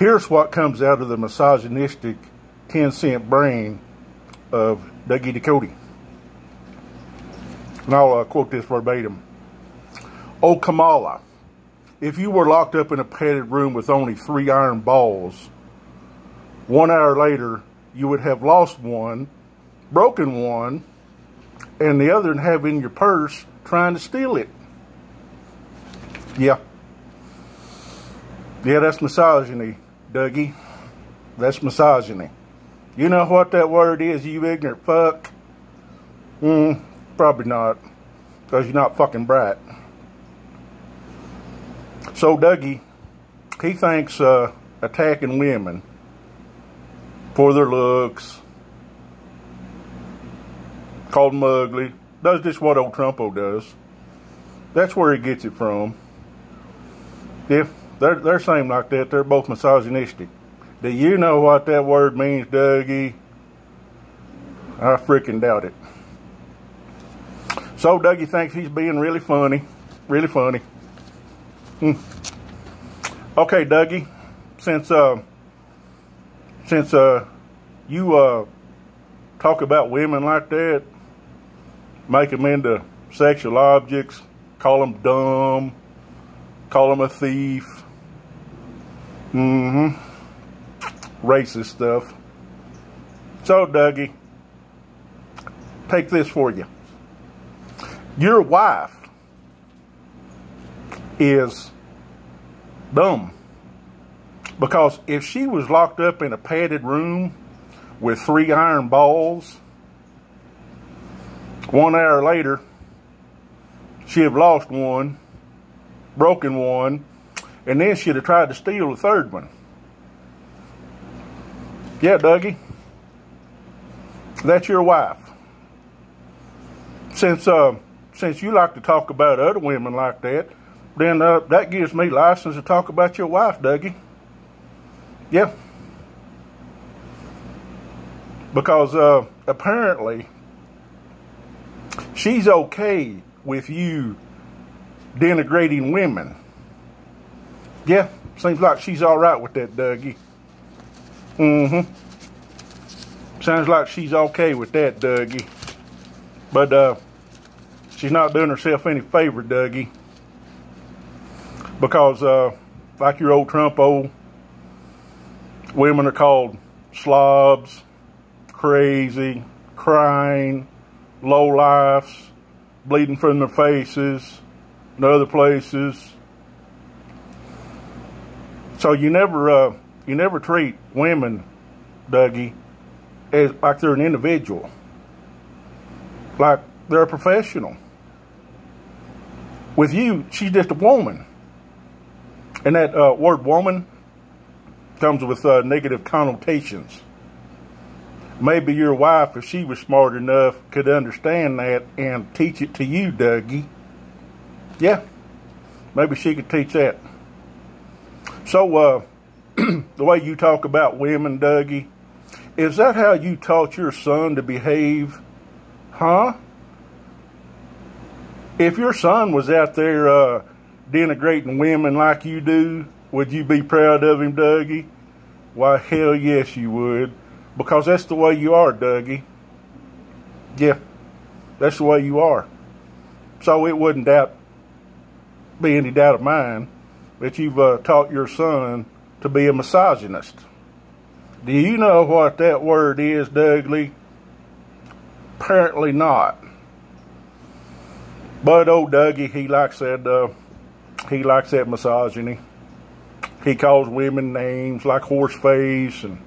Here's what comes out of the misogynistic 10-cent brain of Dougie Ducote. And I'll quote this verbatim. "Oh, Kamala, if you were locked up in a padded room with only 3 iron balls, 1 hour later, you would have lost one, broken one, and the other have in your purse trying to steal it." Yeah. Yeah, that's misogyny, Dougie. That's misogyny. You know what that word is, you ignorant fuck? Probably not, because you're not fucking bright. So Dougie, he thinks attacking women for their looks, called them ugly, does just what old Trumpo does. That's where he gets it from. Yeah, they're same like that. They're both misogynistic. Do you know what that word means, Dougie? I freaking doubt it. So Dougie thinks he's being really funny. Really funny. Okay, Dougie, since you talk about women like that, make them into sexual objects, call them dumb, call them a thief, racist stuff. So Dougie, take this for you. Your wife is dumb, because if she was locked up in a padded room with 3 iron balls, 1 hour later she'd have lost one, broken one, and then she'd have tried to steal the 3rd one. Yeah, Dougie, that's your wife. Since you like to talk about other women like that, then that gives me license to talk about your wife, Dougie. Yeah. Because apparently she's okay with you denigrating women. Yeah, seems like she's all right with that, Dougie. Sounds like she's okay with that, Dougie. But she's not doing herself any favor, Dougie. Because, like your old Trumpo, women are called slobs, crazy, crying, lowlifes, bleeding from their faces, and other places. So you never treat women, Dougie, as like they're an individual, like they're a professional. With you, she's just a woman. And that word woman comes with negative connotations. Maybe your wife, if she was smart enough, could understand that and teach it to you, Dougie. Yeah, maybe she could teach that. So, the way you talk about women, Dougie, is that how you taught your son to behave? Huh? If your son was out there denigrating women like you do, would you be proud of him, Dougie? Why, hell yes you would. Because that's the way you are, Dougie. Yeah, that's the way you are. So it wouldn't be any doubt of mine that you've taught your son to be a misogynist. Do you know what that word is, Dougie? Apparently not. But old Dougie, he likes that misogyny. He calls women names like horseface and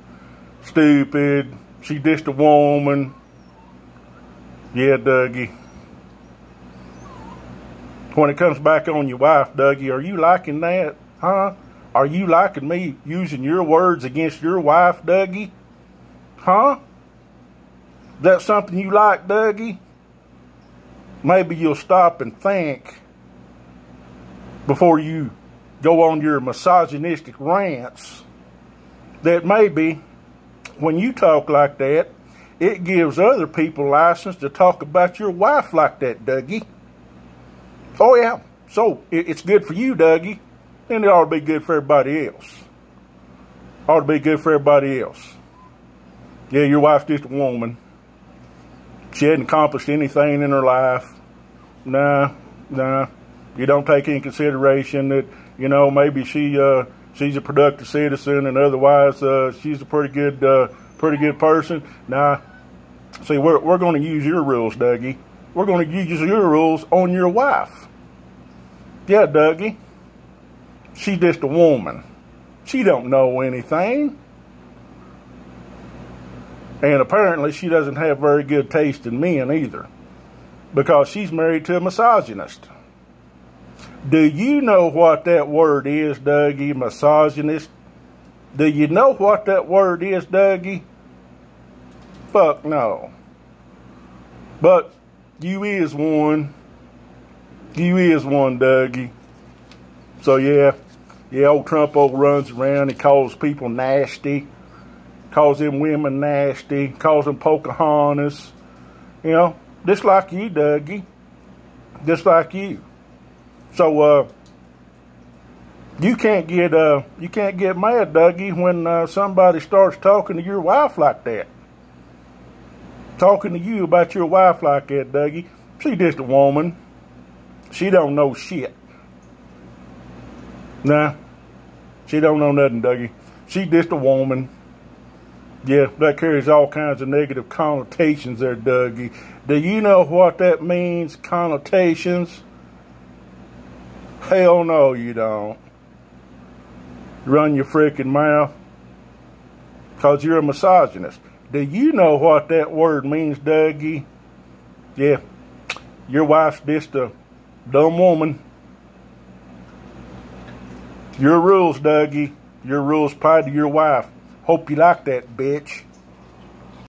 stupid. She's just a woman. Yeah, Dougie. When it comes back on your wife, Dougie, are you liking that? Huh? Are you liking me using your words against your wife, Dougie? Huh? Is that something you like, Dougie? Maybe you'll stop and think before you go on your misogynistic rants that maybe when you talk like that, it gives other people license to talk about your wife like that, Dougie. Oh yeah, so it's good for you, Dougie, and it ought to be good for everybody else. ought to be good for everybody else. Yeah, your wife's just a woman. She hadn't accomplished anything in her life. Nah. You don't take in consideration that, you know, maybe she's a productive citizen and otherwise she's a pretty good person. Nah. See, we're going to use your rules, Dougie. We're going to use your rules on your wife. Yeah, Dougie. She's just a woman. She don't know anything. And apparently she doesn't have very good taste in men either, because she's married to a misogynist. Do you know what that word is, Dougie? Misogynist? Do you know what that word is, Dougie? Fuck no. But you is one. You is one, Dougie. So yeah, old Trumpo runs around and calls people nasty. Calls them women nasty. Calls them Pocahontas. You know, just like you, Dougie. Just like you. So you can't get mad, Dougie, when somebody starts talking to your wife like that. Talking to you about your wife like that, Dougie. She's just a woman. She don't know shit. Nah, she don't know nothing, Dougie. She's just a woman. Yeah, that carries all kinds of negative connotations there, Dougie. Do you know what that means, connotations? Hell no, you don't. Run your freaking mouth. Because you're a misogynist. Do you know what that word means, Dougie? Yeah, your wife's just a dumb woman. Your rules, Dougie. Your rules apply to your wife. Hope you like that, bitch.